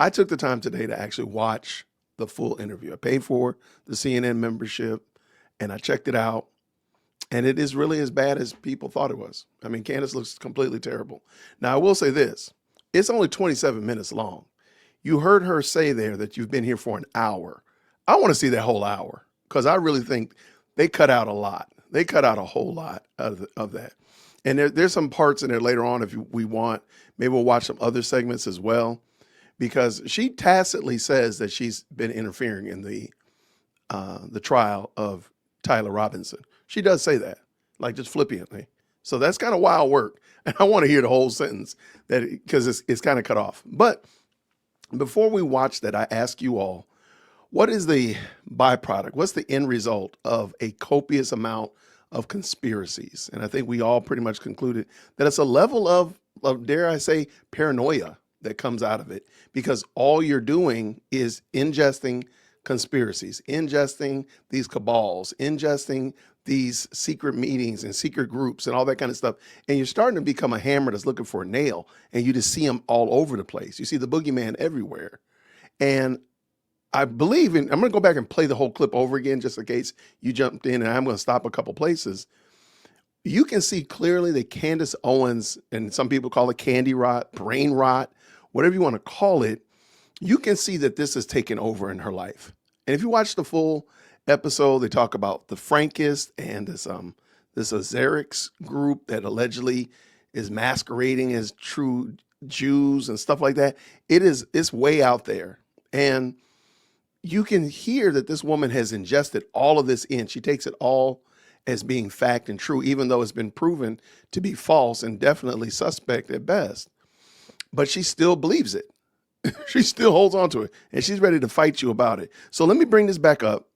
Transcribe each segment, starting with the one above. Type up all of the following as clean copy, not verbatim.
I took the time today to actually watch the full interview. I paid for the CNN membership and I checked it out. And it is really as bad as people thought it was. I mean, Candace looks completely terrible. Now, I will say this. It's only 27 minutes long. You heard her say there that you've been here for an hour. I want to see that whole hour because I really think they cut out a lot. They cut out a whole lot of that. And there's some parts in there later on if we want. Maybe we'll watch some other segments as well because she tacitly says that she's been interfering in the trial of Tyler Robinson. She does say that, like just flippantly. So that's kind of wild work. And I want to hear the whole sentence because it's kind of cut off. But before we watch that, I ask you all, what is the byproduct? What's the end result of a copious amount of conspiracies? And I think we all pretty much concluded that it's a level of dare I say, paranoia that comes out of it because all you're doing is ingesting conspiracies, ingesting these cabals, ingesting these secret meetings and secret groups and all that kind of stuff. And you're starting to become a hammer that's looking for a nail and you just see them all over the place. You see the boogeyman everywhere. And I believe I'm going to go back and play the whole clip over again, just in case you jumped in and I'm going to stop a couple places. You can see clearly that Candace Owens, and some people call it candy rot, brain rot, whatever you want to call it, you can see that this has taken over in her life. And if you watch the full episode, they talk about the Frankists and this Azerics group that allegedly is masquerading as true Jews and stuff like that. It's way out there. And you can hear that this woman has ingested all of this in. She takes it all as being fact and true, even though it's been proven to be false and definitely suspect at best. But she still believes it. She still holds on to it, and she's ready to fight you about it. So let me bring this back up,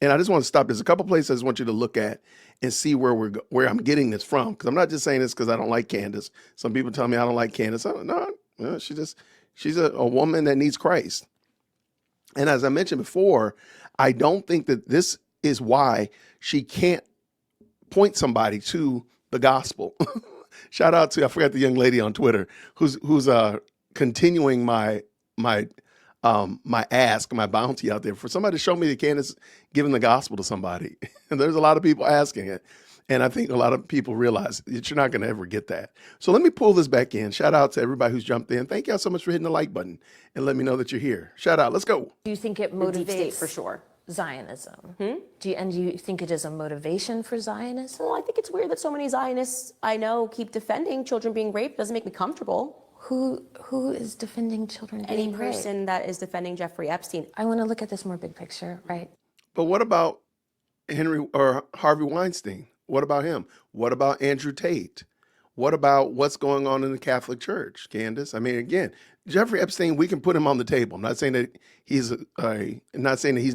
and I just want to stop. There's a couple places I just want you to look at and see where I'm getting this from, because I'm not just saying this because I don't like Candace. Some people tell me I don't like Candace. No, she's a woman that needs Christ. And as I mentioned before, I don't think that this is why she can't point somebody to the gospel. Shout out to, I forgot the young lady on Twitter who's continuing my bounty out there for somebody to show me that Candace giving the gospel to somebody. And there's a lot of people asking it. And I think a lot of people realize that you're not going to ever get that. So let me pull this back in. Shout out to everybody who's jumped in. Thank y'all so much for hitting the like button and let me know that you're here. Shout out. Let's go. Do you think it The deep state motivates for sure. Zionism? Do you think it is a motivation for Zionism? Well, I think it's weird that so many Zionists I know keep defending children being raped. Doesn't make me comfortable. Who is defending children Any being raped? person that is defending Jeffrey Epstein. I want to look at this more big picture, right? But what about Henry or Harvey Weinstein? What about him? What about Andrew Tate? What about what's going on in the Catholic Church, Candace? I mean, again, Jeffrey Epstein, we can put him on the table. I'm not saying that he's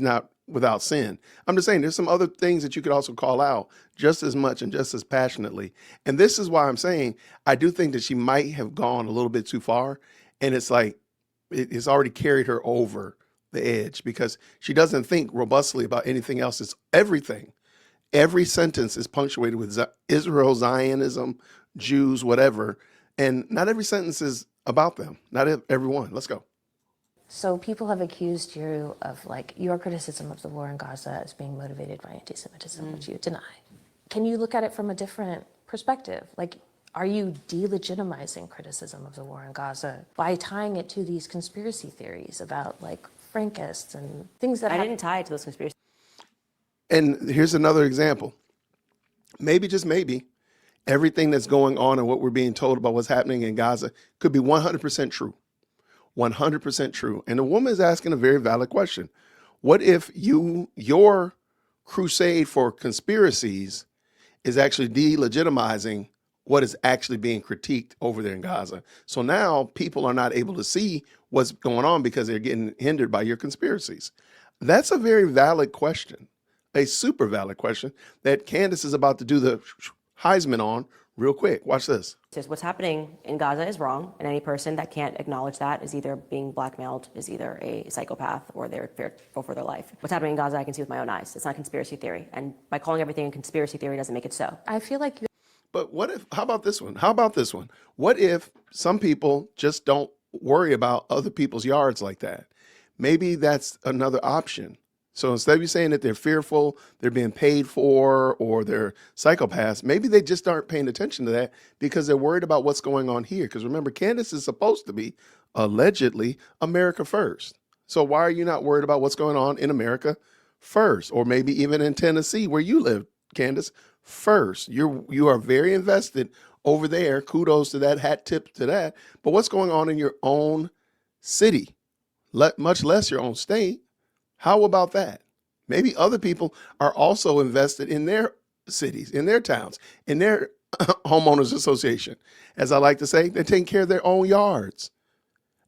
not without sin. I'm just saying there's some other things that you could also call out just as much and just as passionately. And this is why I'm saying I do think that she might have gone a little bit too far. And it's like it's already carried her over the edge because she doesn't think robustly about anything else. It's everything. Every sentence is punctuated with Israel, Zionism, Jews, whatever. And not every sentence is about them. Not every one. Let's go. So people have accused you of your criticism of the war in Gaza as being motivated by anti-Semitism, which you deny. Can you look at it from a different perspective? Are you delegitimizing criticism of the war in Gaza by tying it to these conspiracy theories about Frankists and things that I didn't tie it to those conspiracies. And here's another example. Maybe, just maybe, everything that's going on and what we're being told about what's happening in Gaza could be 100% true. 100% true. And the woman is asking a very valid question. What if your crusade for conspiracies is actually delegitimizing what is actually being critiqued over there in Gaza? So now people are not able to see what's going on because they're getting hindered by your conspiracies. That's a very valid question. A super valid question that Candace is about to do the Heisman on real quick. Watch this. What's happening in Gaza is wrong, and any person that can't acknowledge that is either being blackmailed, is either a psychopath, or they're fearful for their life. What's happening in Gaza, I can see with my own eyes. It's not conspiracy theory, and by calling everything a conspiracy theory doesn't make it so. I feel like But what if, how about this one? What if some people just don't worry about other people's yards like that. Maybe that's another option. So instead of you saying that they're fearful, they're being paid for, or they're psychopaths, maybe they just aren't paying attention to that because they're worried about what's going on here. Because remember, Candace is supposed to be allegedly America first. So why are you not worried about what's going on in America first? Or maybe even in Tennessee where you live, Candace, first. You are very invested over there. Kudos to that, hat tip to that. But what's going on in your own city, much less your own state? How about that? Maybe other people are also invested in their cities, in their towns, in their homeowners association. As I like to say, they're taking care of their own yards.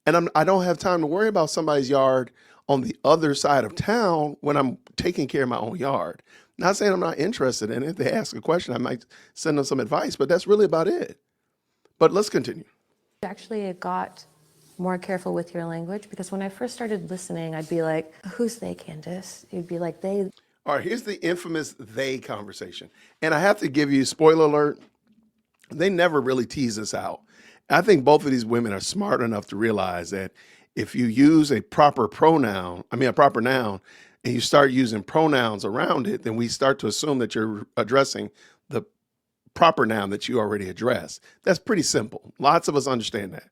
And I don't have time to worry about somebody's yard on the other side of town when I'm taking care of my own yard. Not saying I'm not interested in it. If they ask a question, I might send them some advice, but that's really about it. But let's continue. Actually, it got more careful with your language, because when I first started listening, I'd be like, who's they, Candace? You'd be like, they. All right, here's the infamous they conversation. And I have to give you, spoiler alert, they never really tease us out. I think both of these women are smart enough to realize that if you use a proper noun, and you start using pronouns around it, then we start to assume that you're addressing the proper noun that you already addressed. That's pretty simple. Lots of us understand that.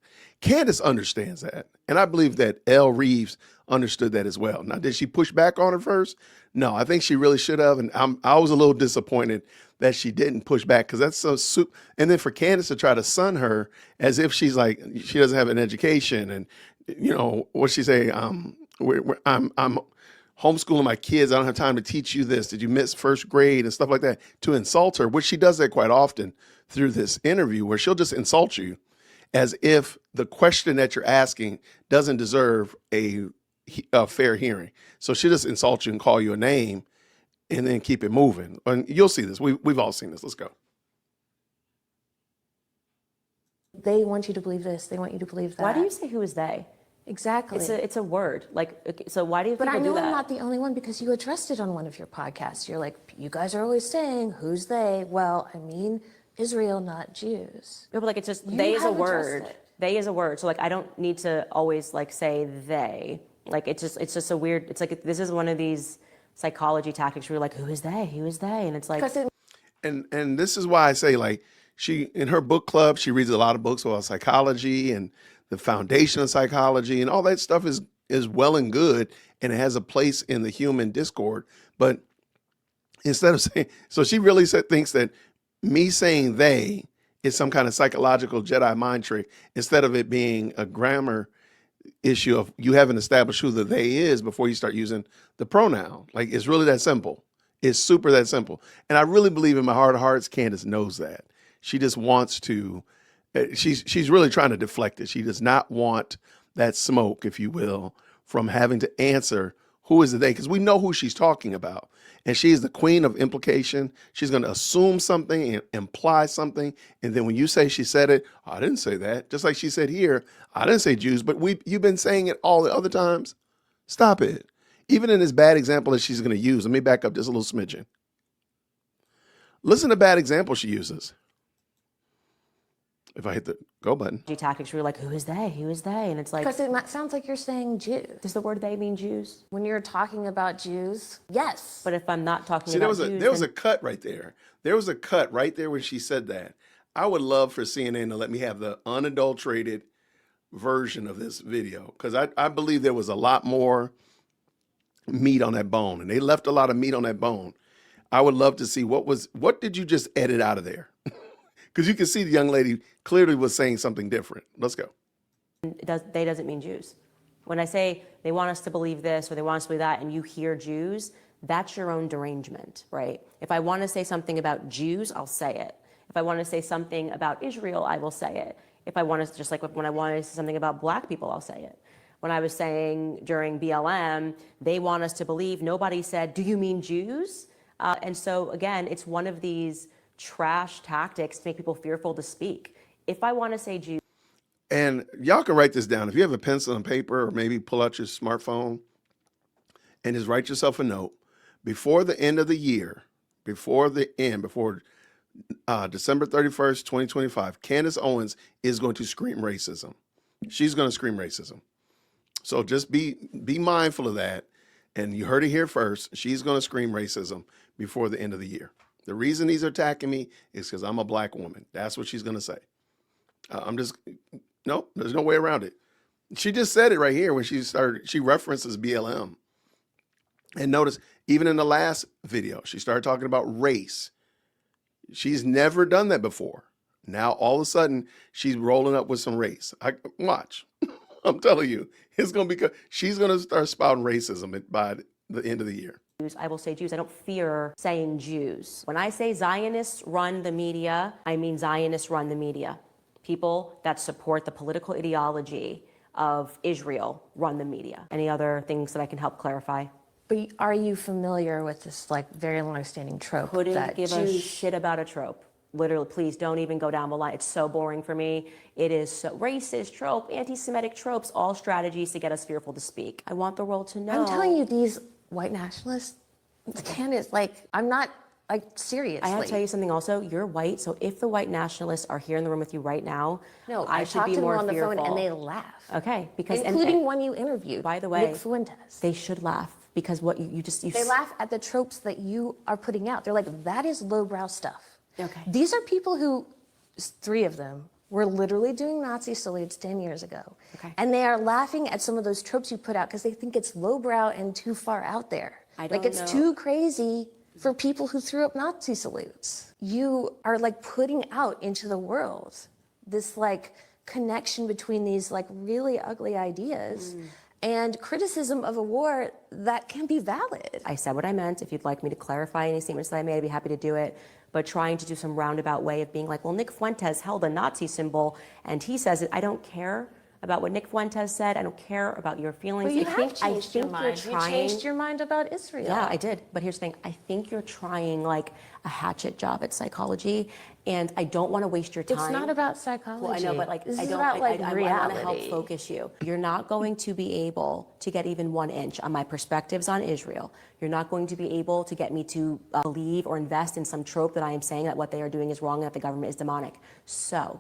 Candace understands that. And I believe that Elle Reeves understood that as well. Now, did she push back on her first? No, I think she really should have. And I was a little disappointed that she didn't push back, because that's so soup. And then for Candace to try to sun her as if she's like, she doesn't have an education. And, you know, what she say? I'm homeschooling my kids. I don't have time to teach you this. Did you miss first grade and stuff like that? To insult her, which she does that quite often through this interview, where she'll just insult you as if the question that you're asking doesn't deserve a fair hearing. So she just insults you and call you a name and then keep it moving. And you'll see this. We've all seen this. Let's go. They want you to believe this. They want you to believe that. Why do you say who is they? Exactly. It's a word. Like, so why do you But people I do know that? I'm not the only one, because you addressed it on one of your podcasts. You're like, you guys are always saying, who's they? Well, I mean, Israel, not Jews. No, but like, it's just, You they is a have addressed word. it. They is a word. So like, I don't need to always like say they. Like, it's just a weird, it's like, this is one of these psychology tactics where you're like, who is they? Who is they? And it's like, And this is why I say, like, she, in her book club, she reads a lot of books about psychology and the foundation of psychology, and all that stuff is well and good, and it has a place in the human discord. But instead of saying, so she really thinks that me saying they is some kind of psychological Jedi mind trick, instead of it being a grammar issue of you haven't established who the they is before you start using the pronoun. Like, it's really that simple. It's super that simple. And I really believe in my heart of hearts, Candace knows that. She just wants to, she's really trying to deflect it. She does not want that smoke, if you will, from having to answer who is the they, because we know who she's talking about. And she is the queen of implication. She's going to assume something and imply something. And then when you say she said it, I didn't say that. Just like she said here, I didn't say Jews, but you've been saying it all the other times. Stop it. Even in this bad example that she's going to use, let me back up just a little smidgen. Listen to bad example she uses. If I hit the go button. tactics where you're like, who is they? Who is they? And it's like, Because it sounds like you're saying Jews. does the word they mean Jews? When you're talking about Jews, yes. But if I'm not talking See, about there Jews, was a cut right there. There was a cut right there when she said that. I would love for CNN to let me have the unadulterated version of this video, because I believe there was a lot more meat on that bone, and they left a lot of meat on that bone. I would love to see what did you just edit out of there? Because you can see the young lady clearly was saying something different. Let's go. they doesn't mean Jews. When I say they want us to believe this or they want us to believe that, and you hear Jews, that's your own derangement, right? If I want to say something about Jews, I'll say it. If I want to say something about Israel, I will say it. If I want to, just like when I want to say something about black people, I'll say it. When I was saying during BLM, they want us to believe, nobody said, do you mean Jews? And so again, it's one of these trash tactics to make people fearful to speak. If I want to say Jews. And y'all can write this down. If you have a pencil and paper, or maybe pull out your smartphone and just write yourself a note. Before the end of the year, before December 31st, 2025, Candace Owens is going to scream racism. she's going to scream racism. So just be mindful of that. And you heard it here first. She's going to scream racism before the end of the year. The reason he's attacking me is because I'm a black woman. That's what she's going to say. No, there's no way around it. She just said it right here when she references BLM. And notice, even in the last video, she started talking about race. She's never done that before. Now, all of a sudden, she's rolling up with some race. Watch. I'm telling you, it's going to be, she's going to start spouting racism by the end of the year. I will say Jews. I don't fear saying Jews. When I say Zionists run the media, I mean Zionists run the media. People that support the political ideology of Israel run the media. Any other things that I can help clarify? But are you familiar with this like very long-standing trope Couldn't that give a shit about a trope. Literally, please don't even go down the line. It's so boring for me. It is so racist trope, anti-Semitic tropes, all strategies to get us fearful to speak. I want the world to know. I'm telling you, these white nationalists, Candace, like, I'm not, like, seriously. I have to tell you something also. You're white, so if the white nationalists are here in the room with you right now, No, I should talked be to them more on the fearful. phone and they laugh. Okay, because including one you interviewed. By the way, Nick Fuentes. they should laugh because what you They laugh at the tropes that you are putting out. They're like, that is lowbrow stuff. Okay. These are people who, 3 of them, were literally doing Nazi salutes 10 years ago. Okay. And they are laughing at some of those tropes you put out because they think it's lowbrow and too far out there. I It's don't know. too crazy for people who threw up Nazi salutes. You are like putting out into the world this like connection between these like really ugly ideas and criticism of a war that can be valid. I said what I meant. If you'd like me to clarify any statements that I made, I'd be happy to do it. But trying to do some roundabout way of being like, well, Nick Fuentes held a Nazi symbol and he says it. I don't care about what Nick Fuentes said. I don't care about your feelings. But you I have think changed your mind. You changed your mind about Israel. Yeah, I did. But here's the thing. I think you're trying like a hatchet job at psychology, and I don't want to waste your time. It's not about psychology. Well, I know, but like this I is don't. about like I reality. want to help focus you. You're not going to be able to get even 1 inch on my perspectives on Israel. You're not going to be able to get me to believe or invest in some trope that I am saying that what they are doing is wrong and that the government is demonic. So,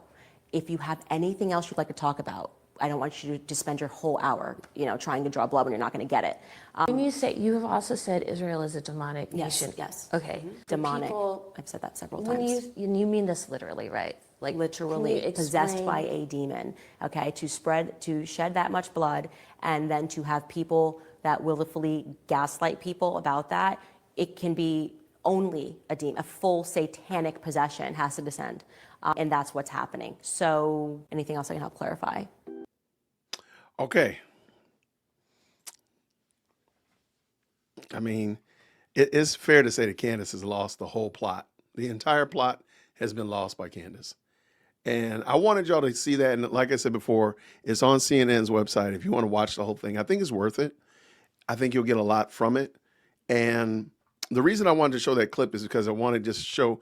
if you have anything else you'd like to talk about, I don't want you to spend your whole hour, trying to draw blood when you're not going to get it. When you have also said Israel is a demonic nation. Yes. Okay. Demonic. I've said that several When times. you mean this literally, right? Like Literally can you possessed explain- by a demon. Okay, to shed that much blood, and then to have people that willfully gaslight people about that. It can be only a demon. A full satanic possession has to descend, and that's what's happening. So, anything else I can help clarify? Okay. I mean, it is fair to say that Candace has lost the whole plot. The entire plot has been lost by Candace. And I wanted y'all to see that. And like I said before, it's on CNN's website. If you want to watch the whole thing, I think it's worth it. I think you'll get a lot from it. And the reason I wanted to show that clip is because I want to just show,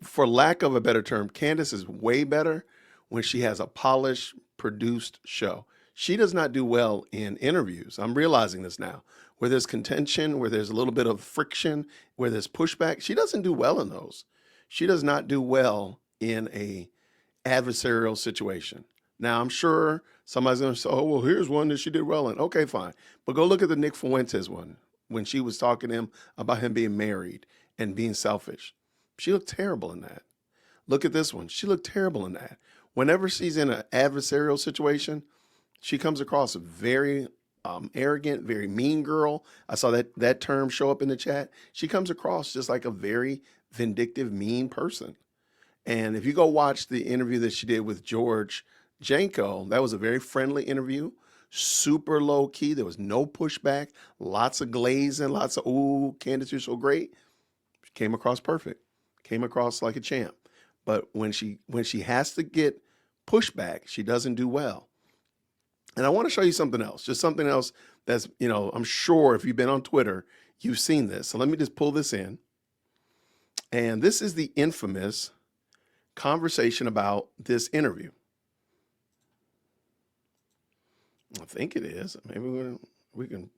for lack of a better term, Candace is way better when she has a polished, produced show. She does not do well in interviews. I'm realizing this now. Where there's contention, where there's a little bit of friction, where there's pushback, she doesn't do well in those. She does not do well in a adversarial situation. Now, I'm sure somebody's going to say, oh, well, here's one that she did well in. Okay, fine. But go look at the Nick Fuentes one when she was talking to him about him being married and being selfish. She looked terrible in that. Look at this one. She looked terrible in that. Whenever she's in an adversarial situation, she comes across a very arrogant, very mean girl. I saw that term show up in the chat. She comes across just like a very vindictive, mean person. And if you go watch the interview that she did with George Janko, that was a very friendly interview, super low key. There was no pushback, lots of glazing, lots of, ooh, Candace, you're so great. She came across perfect, came across like a champ. But when she has to get pushback, she doesn't do well. And I want to show you something else, just something else that's, I'm sure if you've been on Twitter, you've seen this. So let me just pull this in. And this is the infamous conversation about this interview. I think it is. Maybe we can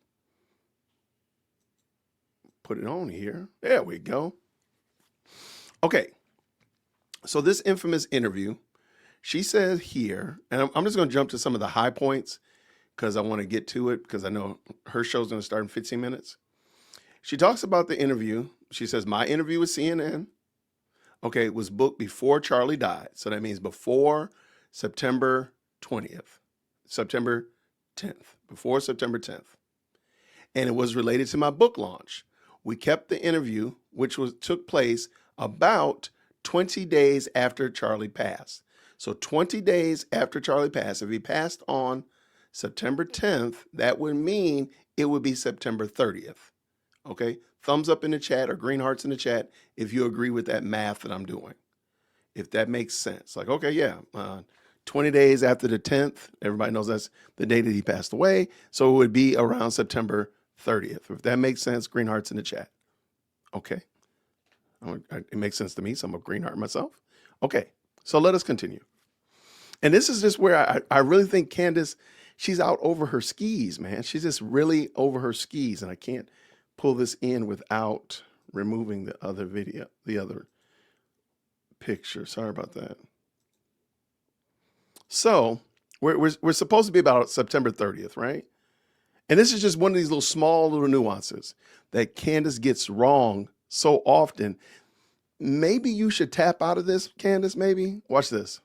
put it on here. There we go. Okay. So this infamous interview, She said here, and I'm just going to jump to some of the high points because I want to get to it because I know her show's going to start in 15 minutes. She talks about the interview. She says, my interview with CNN, okay, it was booked before Charlie died. So that means before September 20th, September 10th, before September 10th. And it was related to my book launch. We kept the interview, which took place about 20 days after Charlie passed. So 20 days after Charlie passed, if he passed on September 10th, that would mean it would be September 30th. Okay? Thumbs up in the chat or green hearts in the chat if you agree with that math that I'm doing. If that makes sense. Like, okay, yeah, 20 days after the 10th, everybody knows that's the day that he passed away. So it would be around September 30th. If that makes sense, green hearts in the chat. Okay. It makes sense to me, so I'm a green heart myself. Okay, so let us continue. And this is just where I really think Candace, she's out over her skis, man. She's just really over her skis, and I can't pull this in without removing the other video, the other picture. Sorry about that. So we're supposed to be about September 30th, right? And this is just one of these small little nuances that Candace gets wrong so often. Maybe you should tap out of this, Candace, maybe. Watch this.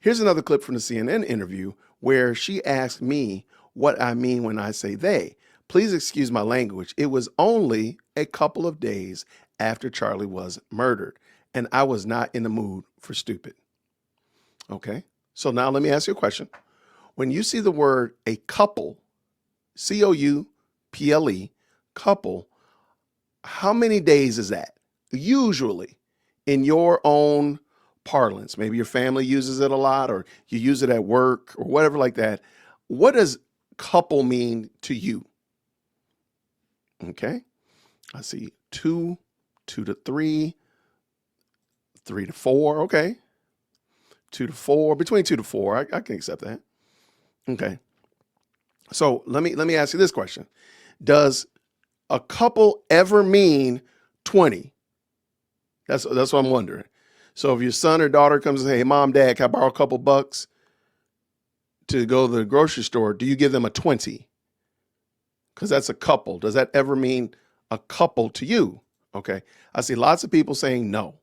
Here's another clip from the CNN interview where she asked me what I mean when I say they. Please excuse my language. It was only a couple of days after Charlie was murdered, and I was not in the mood for stupid. Okay, so now let me ask you a question. When you see the word a couple, C-O-U-P-L-E, couple, how many days is that? Usually in your own parlance. Maybe your family uses it a lot or you use it at work or whatever like that. What does couple mean to you? Okay, I see 2, 2 to 3, 3 to 4. Okay, 2 to 4, between 2 to 4. I can accept that. Okay, so let me ask you this question. Does a couple ever mean 20? That's what I'm wondering. So if your son or daughter comes and say, hey, mom, dad, can I borrow a couple bucks to go to the grocery store? Do you give them a 20? Because that's a couple. Does that ever mean a couple to you? Okay. I see lots of people saying no.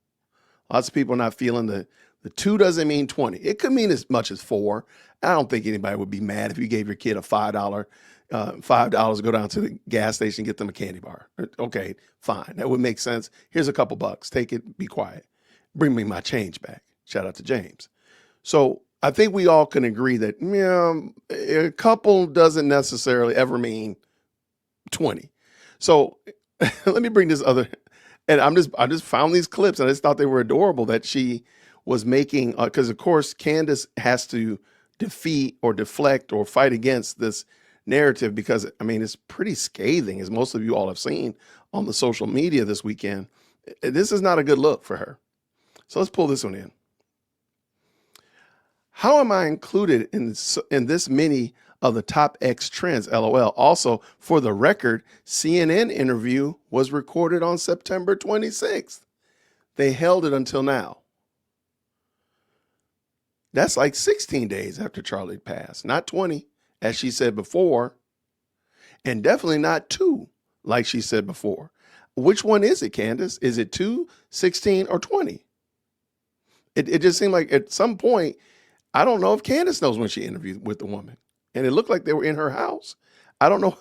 Lots of people not feeling the 2 doesn't mean 20. It could mean as much as 4. I don't think anybody would be mad if you gave your kid a $5 to go down to the gas station and get them a candy bar. Okay, fine. That would make sense. Here's a couple bucks. Take it. Be quiet. Bring me my change back. Shout out to James. So I think we all can agree that a couple doesn't necessarily ever mean 20. So let me bring this other, and I just found these clips and I just thought they were adorable that she was making, because of course Candace has to defeat or deflect or fight against this narrative because, I mean, it's pretty scathing, as most of you all have seen on the social media this weekend. This is not a good look for her. So let's pull this one in. How am I included in this many of the top X trends? LOL. Also, for the record, CNN interview was recorded on September 26th. They held it until now. That's like 16 days after Charlie passed, not 20, as she said before, and definitely not 2, like she said before. Which one is it, Candace? Is it 2, 16, or 20? It just seemed like at some point, I don't know if Candace knows when she interviewed with the woman, and it looked like they were in her house. I don't know.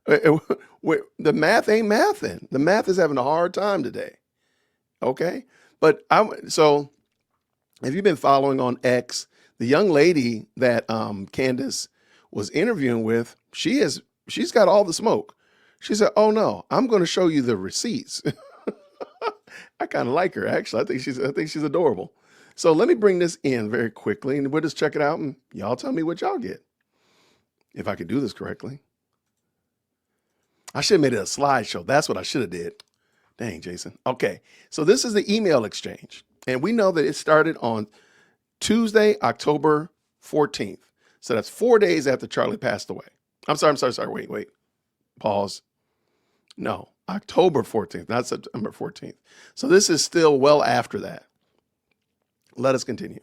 The math ain't mathing. The math is having a hard time today. Okay, but so if you've been following on X, the young lady that Candace was interviewing with, she's got all the smoke. She said, "Oh no, I'm going to show you the receipts." I kind of like her, actually. I think she's adorable. So let me bring this in very quickly, and we'll just check it out, and y'all tell me what y'all get. If I could do this correctly. I should have made it a slideshow. That's what I should have did. Dang, Jason. Okay, so this is the email exchange, and we know that it started on Tuesday, October 14th. So that's 4 days after Charlie passed away. I'm sorry. Wait. Pause. No, October 14th, not September 14th. So this is still well after that. Let us continue.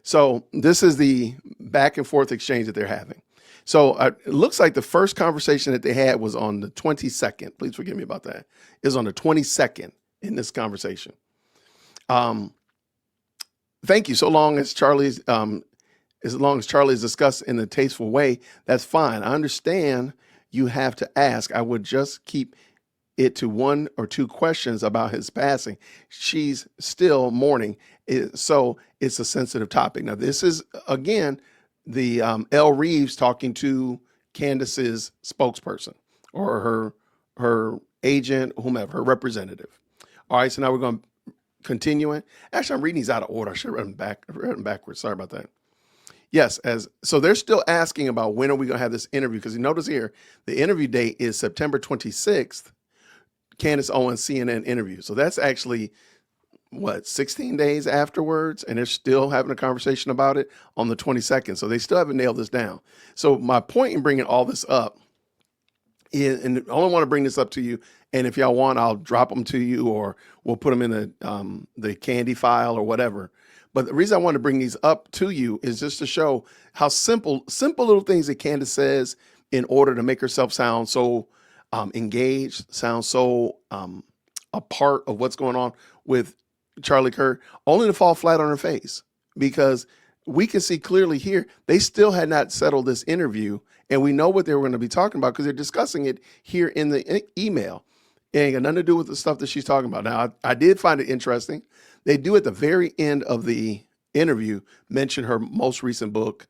So this is the back and forth exchange that they're having. So it looks like the first conversation that they had was on the 22nd. Please forgive me about that. Is on the 22nd in this conversation. Thank you. So long as Charlie's discussed in a tasteful way, that's fine. I understand you have to ask. I would just keep it to 1 or 2 questions about his passing. She's still mourning, so it's a sensitive topic. Now, this is, again, the L. Reeves talking to Candace's spokesperson or her agent, whomever, her representative. All right, so now we're going to continue it. Actually, I'm reading these out of order. I should have read them backwards. Sorry about that. Yes, so they're still asking about when are we going to have this interview, because you notice here, the interview date is September 26th, Candace Owens CNN interview. So that's actually, 16 days afterwards, and they're still having a conversation about it on the 22nd. So they still haven't nailed this down. So my point in bringing all this up is, and I only want to bring this up to you, and if y'all want, I'll drop them to you, or we'll put them in the candy file or whatever. But the reason I want to bring these up to you is just to show how simple little things that Candace says in order to make herself sound so engaged, sound so a part of what's going on with Charlie Kirk, only to fall flat on her face, because we can see clearly here, they still had not settled this interview, and we know what they were going to be talking about because they're discussing it here in the email. It ain't got nothing to do with the stuff that she's talking about. Now, I did find it interesting. They do at the very end of the interview mention her most recent book,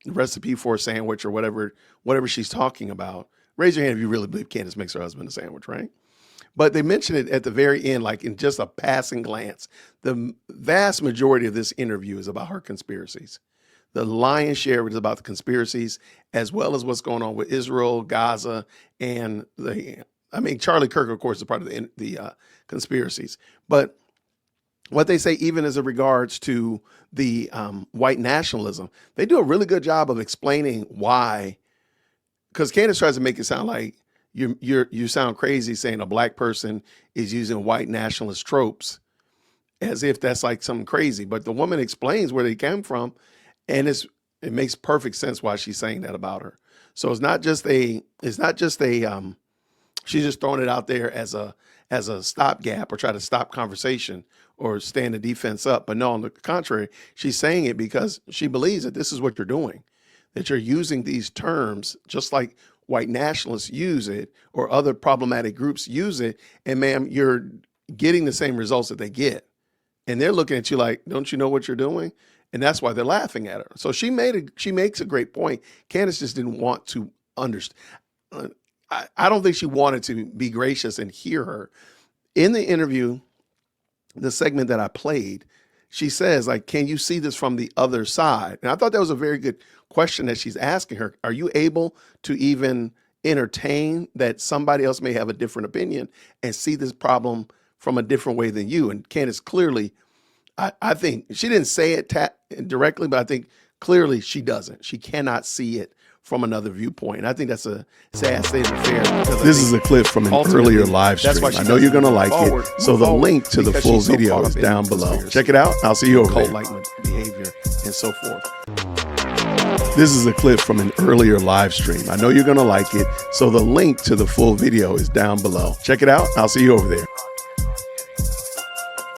Recipe for a Sandwich, or whatever she's talking about. Raise your hand if you really believe Candace makes her husband a sandwich, right? But they mention it at the very end, like in just a passing glance. The vast majority of this interview is about her conspiracies. The lion's share is about the conspiracies, as well as what's going on with Israel, Gaza, and Charlie Kirk, of course, is part of the conspiracies. But what they say, even as it regards to the white nationalism, they do a really good job of explaining why. Because Candace tries to make it sound like you sound crazy saying a black person is using white nationalist tropes as if that's like something crazy. But the woman explains where they came from, and it makes perfect sense why she's saying that about her. So it's not just she's just throwing it out there as a stopgap or try to stop conversation or stand the defense up. But no, on the contrary, she's saying it because she believes that this is what you're doing, that you're using these terms just like white nationalists use it or other problematic groups use it. And ma'am, you're getting the same results that they get. And they're looking at you like, don't you know what you're doing? And that's why they're laughing at her. So she makes a great point. Candace just didn't want to understand. I don't think she wanted to be gracious and hear her. In the interview, the segment that I played, she says, like, can you see this from the other side? And I thought that was a very good question that she's asking her. Are you able to even entertain that somebody else may have a different opinion and see this problem from a different way than you? And Candace clearly, I think, she didn't say it directly, but I think clearly she doesn't. She cannot see it from another viewpoint. And I think that's a sad state of affairs. This is a clip from an earlier live stream. I know you're going to like it. So the link to the full video is down below. Check it out. I'll see you over there. Cult-like behavior and so forth. This is a clip from an earlier live stream. I know you're going to like it. So the link to the full video is down below. Check it out. I'll see you over there.